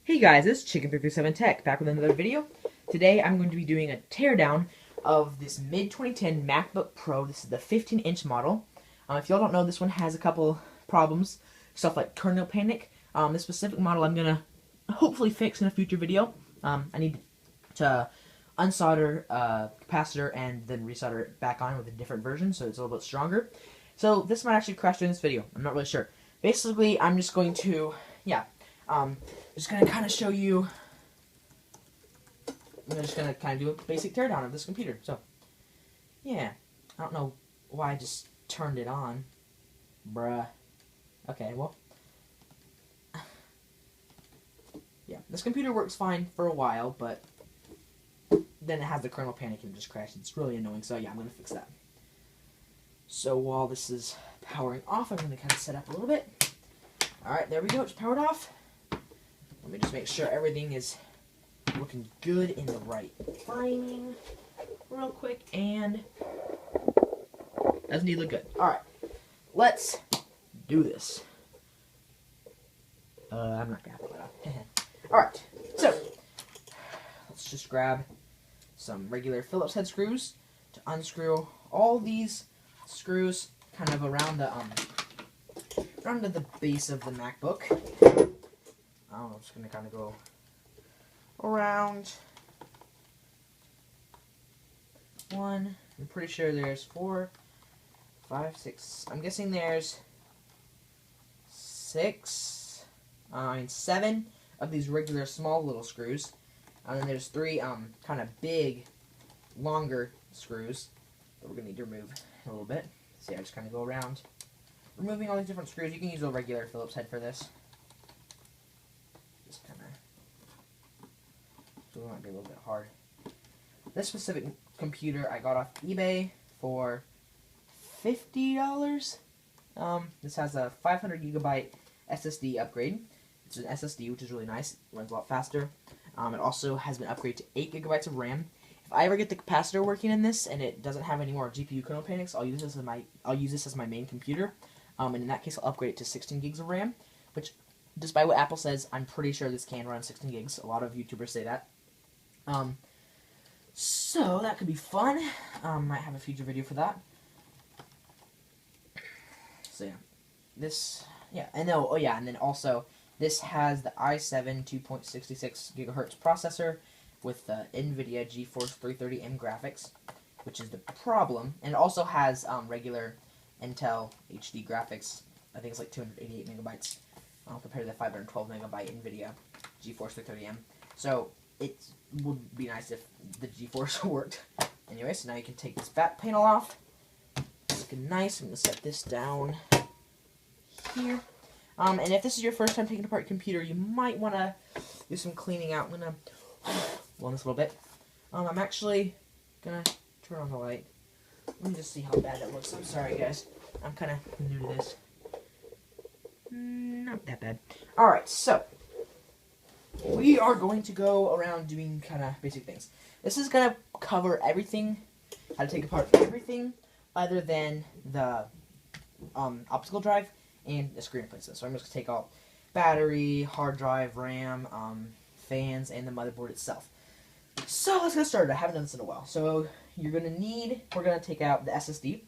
Hey guys, it's Chicken337 Tech, back with another video. Today I'm going to be doing a teardown of this mid-2010 MacBook Pro. This is the 15-inch model. If y'all don't know, this one has a couple problems, stuff like kernel panic. This specific model I'm going to hopefully fix in a future video. I need to unsolder capacitor and then resolder it back on with a different version, so it's a little bit stronger. So this might actually crash during this video. I'm not really sure. Basically, I'm just going to, just going to kind of show you, I'm just going to kind of do a basic teardown of this computer. So, yeah, I don't know why I just turned it on. Bruh. Okay, well, yeah, this computer works fine for a while, but then it has the kernel panic and it just crashes. It's really annoying, so yeah, I'm going to fix that. So while this is powering off, I'm going to kind of set up a little bit. Alright, there we go, it's powered off. Let me just make sure everything is looking good in the right framing real quick, and doesn't need to look good. Alright, let's do this. I'm not gonna have that on. Alright, so let's just grab some regular Phillips head screws to unscrew all these screws kind of around the the base of the MacBook. I'm just going to kind of go around one. I'm pretty sure there's 4, 5, 6. I'm guessing there's 7 of these regular small little screws. And then there's 3 kind of big, longer screws that we're going to need to remove a little bit. So yeah, just kind of go around removing all these different screws. You can use a regular Phillips head for this. Just kind of, so it might be a little bit hard. This specific computer I got off eBay for $50. This has a 500 gigabyte SSD upgrade. It's an SSD, which is really nice. It runs a lot faster. It also has been upgraded to 8 gigabytes of RAM. If I ever get the capacitor working in this and it doesn't have any more GPU kernel panics, I'll use this as my main computer. And in that case, I'll upgrade it to 16 gigs of RAM, which, despite what Apple says, I'm pretty sure this can run 16 gigs. A lot of YouTubers say that. So that could be fun. Might have a future video for that. So yeah, this, and then also this has the i7 2.66 gigahertz processor with the NVIDIA GeForce 330M graphics, which is the problem. And it also has regular Intel HD graphics. I think it's like 288 megabytes compared to the 512 megabyte NVIDIA GeForce 330M. So it would be nice if the GeForce worked. Anyway, so now you can take this back panel off. It's looking nice. I'm going to set this down here. And if this is your first time taking apart your computer, you might want to do some cleaning out. I'm going to blow this a little bit. I'm actually going to turn on the light. Let me just see how bad that looks. I'm sorry, guys. I'm kind of new to this. Not that bad. Alright, so we are going to go around doing kind of basic things. This is going to cover everything, how to take apart everything other than the optical drive and the screen replacement. So I'm just going to take out battery, hard drive, RAM, fans, and the motherboard itself. So let's get started. I haven't done this in a while. So we're going to take out the SSD.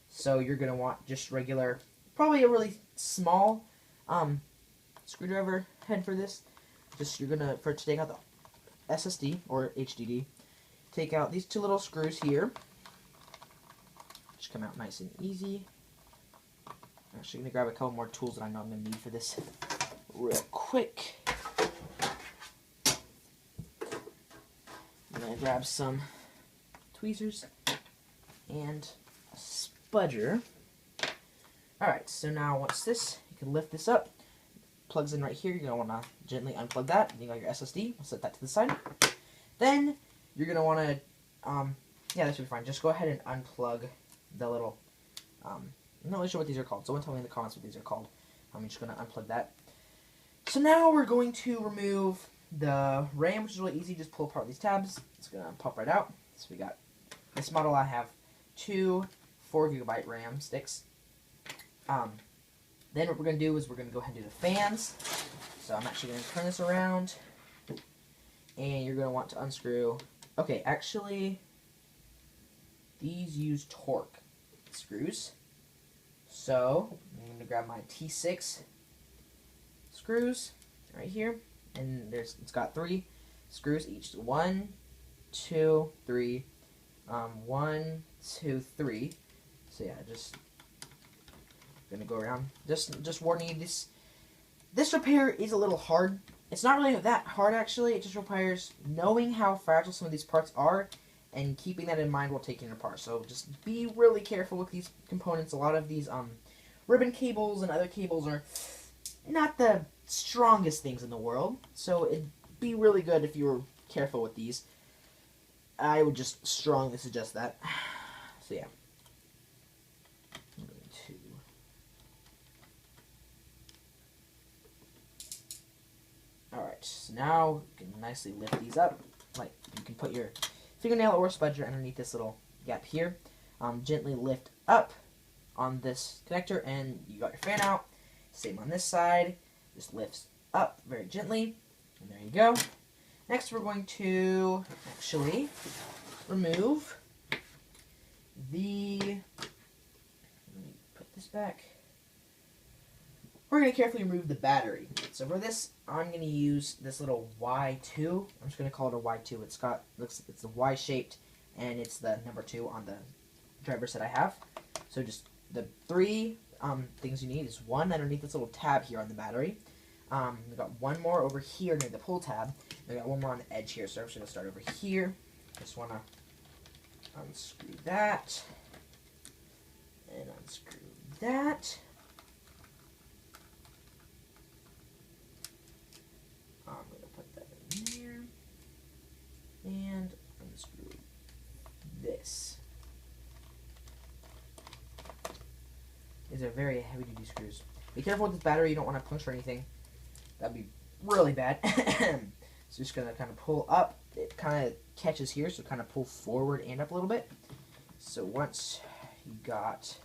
So you're going to want just regular, probably a really small screwdriver head for this. For it to take out the SSD, or HDD, take out these 2 little screws here. Just come out nice and easy. I'm actually going to grab a couple more tools that I know I'm going to need for this real quick. I'm going to grab some tweezers and a spudger. Alright, so now once this, you can lift this up. Plugs in right here. You're going to want to gently unplug that. You got your SSD. I'll set that to the side. Then you're going to want to, yeah, that should be fine. Just go ahead and unplug the little, I'm not really sure what these are called. Someone tell me in the comments what these are called. I'm just going to unplug that. So now we're going to remove the RAM, which is really easy. Just pull apart these tabs. It's going to pop right out. So we got this model. I have 2 4 gigabyte RAM sticks. Then what we're going to do is we're going to go ahead and do the fans. So I'm actually going to turn this around, and you're going to want to unscrew. Okay, actually, these use torque screws. So I'm going to grab my T6 screws right here, and it's got 3 screws each. 1, 2, 3. 1, 2, 3. So yeah, just gonna go around. Just warning you, this repair is a little hard. It's not really that hard actually. It just requires knowing how fragile some of these parts are and keeping that in mind while taking it apart. So just be really careful with these components. A lot of these ribbon cables and other cables are not the strongest things in the world. So it'd be really good if you were careful with these. I would just strongly suggest that. So yeah. I'm going to Alright, so now you can nicely lift these up. Like, you can put your fingernail or spudger underneath this little gap here. Gently lift up on this connector, and you got your fan out. Same on this side. Just lifts up very gently. And there you go. Next, we're going to actually remove the... Let me put this back. We're going to carefully remove the battery. So for this, I'm going to use this little Y2. I'm just going to call it a Y2. It's a Y-shaped, and it's the number 2 on the driver set I have. So just the 3 things you need is 1 underneath this little tab here on the battery. We've got 1 more over here near the pull tab. We got 1 more on the edge here. So I'm just going to start over here. Just want to unscrew that. And unscrew that. I'm going to put that in there. And unscrew this. These are very heavy duty screws. Be careful with this battery, you don't want to puncture anything. That'd be really bad. So just going to kind of pull up. It kind of catches here, so kind of pull forward and up a little bit. So once you got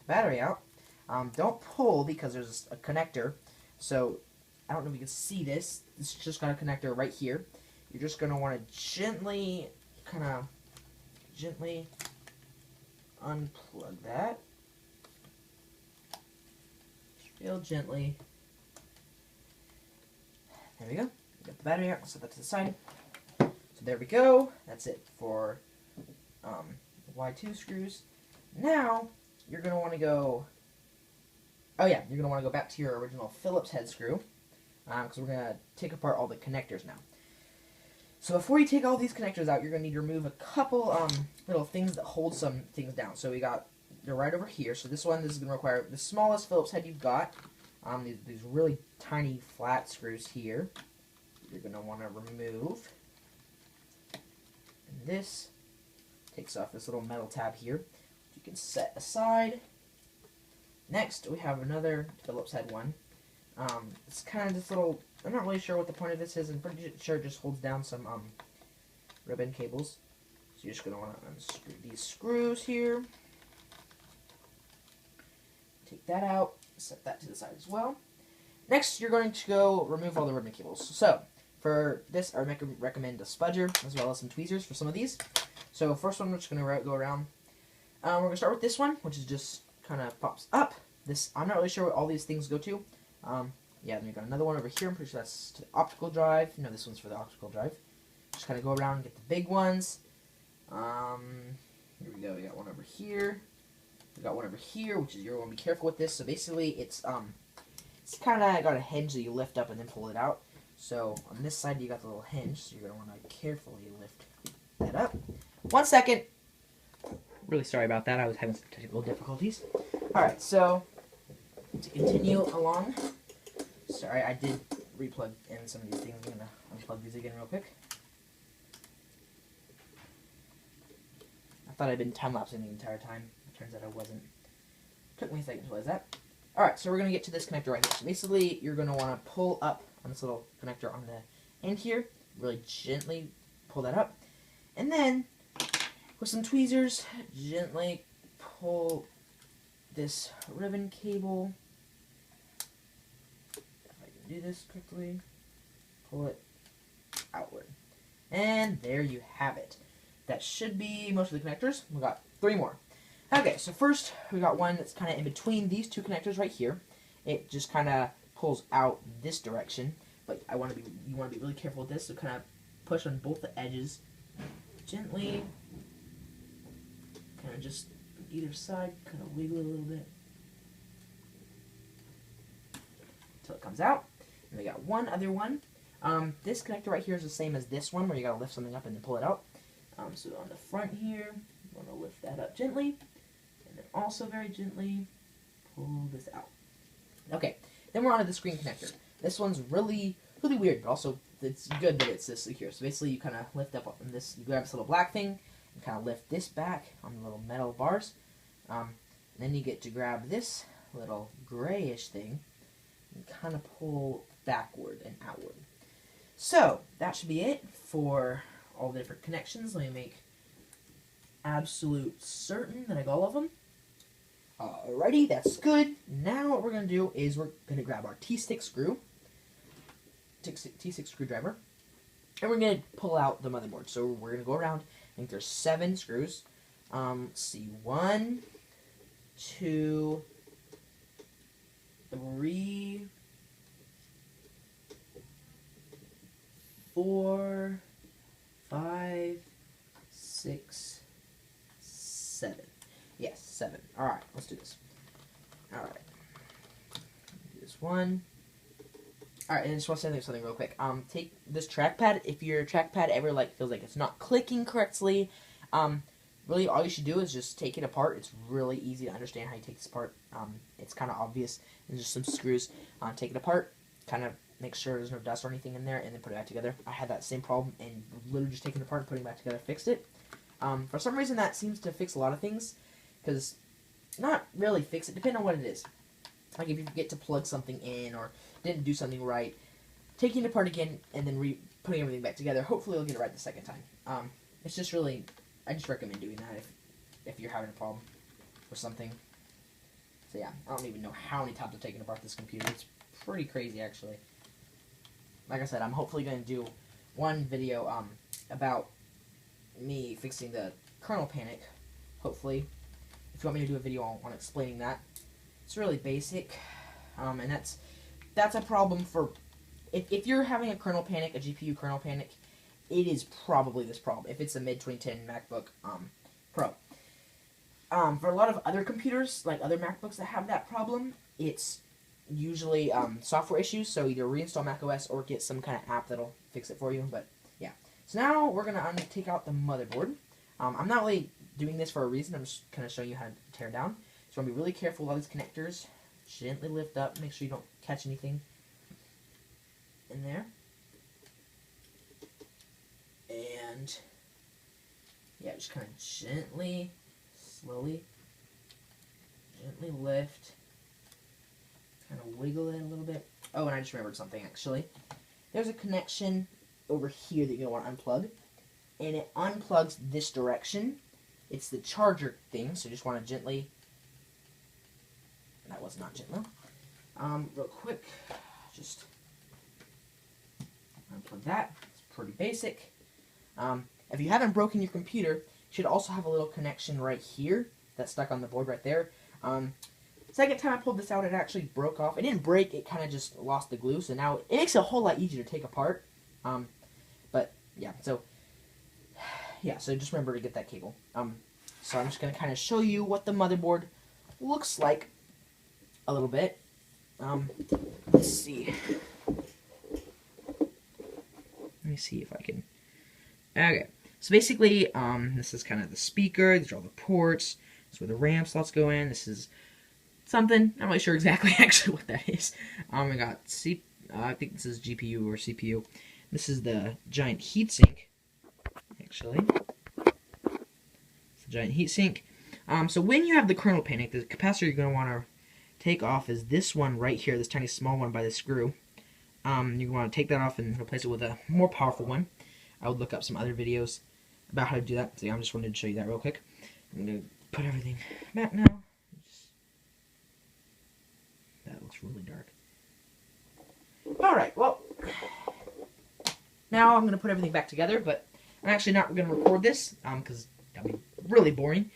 battery out, don't pull because there's a connector. So I don't know if you can see this. This is just got a connector right here. You're just going to want to gently unplug that. Real gently. There we go. Got the battery out. I'll set that to the side. So there we go. That's it for Y2 screws. Now you're going to want to go. Oh yeah, you're going to want to go back to your original Phillips head screw because we're going to take apart all the connectors now. So before you take all these connectors out, you're going to need to remove a couple little things that hold some things down. So they're right over here. So this is going to require the smallest Phillips head you've got. These really tiny flat screws here. You're going to want to remove. And this takes off this little metal tab here. You can set aside. Next, we have another Phillips head one. It's kind of this little, I'm not really sure what the point of this is. I'm pretty sure it just holds down some ribbon cables. So you're just going to want to unscrew these screws here. Take that out, set that to the side as well. Next, you're going to go remove all the ribbon cables. So, for this, I recommend a spudger as well as some tweezers for some of these. So, first one, we're just going to go around. We're going to start with this one, which is just kind of pops up. This, I'm not really sure what all these things go to. Yeah, then we got another one over here. I'm pretty sure that's to the optical drive. No, this one's for the optical drive. Just kind of go around and get the big ones. Here we go. We got one over here. We got one over here, which is you're going to be careful with this. So basically, it's kind of got a hinge that you lift up and then pull it out. So on this side, you got the little hinge. So you're going to want to carefully lift that up. 1 second. Really sorry about that. I was having some technical difficulties. All right, so to continue along. Sorry, I did replug in some of these things. I'm going to unplug these again real quick. I thought I'd been time-lapsing the entire time. Turns out I wasn't. Took me a second to realize that. Alright, so we're going to get to this connector right here. So basically, you're going to want to pull up on this little connector on the end here. Really gently pull that up. And then, with some tweezers, gently pull this ribbon cable. If I can do this quickly. Pull it outward. And there you have it. That should be most of the connectors. We got 3 more. Okay, so first we got one that's kind of in between these 2 connectors right here. It just kind of pulls out this direction, but you want to be really careful with this. So kind of push on both the edges gently. Kind of just either side, kind of wiggle it a little bit until it comes out. And we got one other one. This connector right here is the same as this one, where you gotta lift something up and then pull it out. So on the front here, you want to lift that up gently, and then also very gently pull this out. Okay, then we're on to the screen connector. This one's really weird, but also it's good that it's this secure. So basically, you kind of lift up on this, you grab this little black thing, and kind of lift this back on the little metal bars. And then you get to grab this little grayish thing and kind of pull backward and outward. So that should be it for all the different connections. Let me make absolute certain that I got all of them. Alrighty, that's good. Now what we're going to do is we're going to grab our T6 screw, T6 screwdriver, and we're going to pull out the motherboard. So we're going to go around. I think there's 7 screws. Let's see, 1, 2, 3, 4, 5, 6, 7. Yes, 7. Alright, let's do this. Alright. Do this one. Alright, and I just want to say something real quick. Take this trackpad. If your trackpad ever feels like it's not clicking correctly, really all you should do is just take it apart. It's really easy to understand how you take this apart. It's kind of obvious. There's just some screws. Take it apart. Kind of make sure there's no dust or anything in there, and then put it back together. I had that same problem, and literally just taking it apart and putting it back together fixed it. For some reason, that seems to fix a lot of things, because not really fix it, depending on what it is. Like if you forget to plug something in or didn't do something right, taking it apart again and then putting everything back together, hopefully you'll get it right the second time. It's just really, I just recommend doing that if you're having a problem with something. So yeah, I don't even know how many times I've taken apart this computer. It's pretty crazy, actually. Like I said, I'm hopefully going to do one video about me fixing the kernel panic, hopefully. If you want me to do a video on explaining that. It's really basic, and that's a problem for, if you're having a kernel panic, a GPU kernel panic, it is probably this problem, if it's a mid-2010 MacBook Pro. For a lot of other computers, like other MacBooks that have that problem, it's usually software issues, so either reinstall macOS or get some kind of app that'll fix it for you, but yeah. So now we're going to take out the motherboard. I'm not really doing this for a reason, I'm just kind of showing you how to tear down. So I'm going to be really careful with all these connectors. Gently lift up, make sure you don't catch anything in there. And yeah, just kind of gently, slowly, gently lift. Kind of wiggle it a little bit. Oh, and I just remembered something, actually. There's a connection over here that you're going to want to unplug. And it unplugs this direction. It's the charger thing, so you just want to gently... That was not gentle. Real quick, just unplug that. It's pretty basic. If you haven't broken your computer, you should also have a little connection right here that's stuck on the board right there. Second time I pulled this out, it actually broke off. It didn't break, it kind of just lost the glue, so now it makes it a whole lot easier to take apart. But yeah, so just remember to get that cable. So I'm just going to kind of show you what the motherboard looks like a little bit. Let's see. Let me see if I can... Okay. So basically, this is kind of the speaker. These are all the ports. This is where the RAM slots go in. This is something. I'm not really sure exactly actually what that is. We got I think this is GPU or CPU. This is the giant heatsink, actually. It's a giant heatsink. So when you have the kernel panic, the capacitor you're going to want to take off is this one right here, this tiny small one by the screw. You want to take that off and replace it with a more powerful one. I would look up some other videos about how to do that. So yeah, I just wanted to show you that real quick. I'm going to put everything back now. That looks really dark. Alright, well, now I'm going to put everything back together, but I'm actually not going to record this, because that'd be really boring.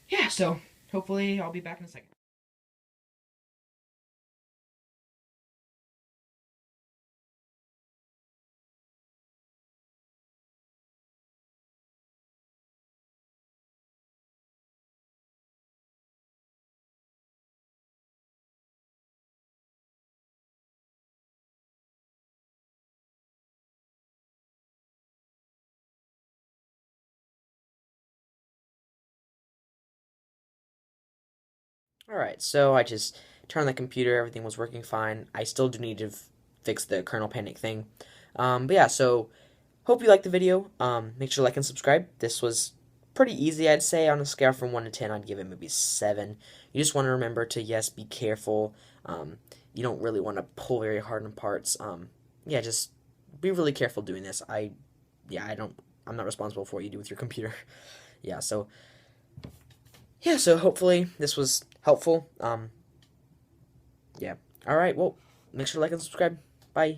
Yeah, so hopefully I'll be back in a second. Alright, so I just turned the computer, everything was working fine. I still do need to fix the kernel panic thing. But yeah, so hope you liked the video. Make sure to like and subscribe. This was pretty easy, I'd say. On a scale from 1 to 10, I'd give it maybe 7. You just want to remember to, yes, be careful. You don't really want to pull very hard on parts. Yeah, just be really careful doing this. I'm not responsible for what you do with your computer. Yeah, so hopefully this was helpful. Yeah. All right. Well, make sure to like and subscribe. Bye.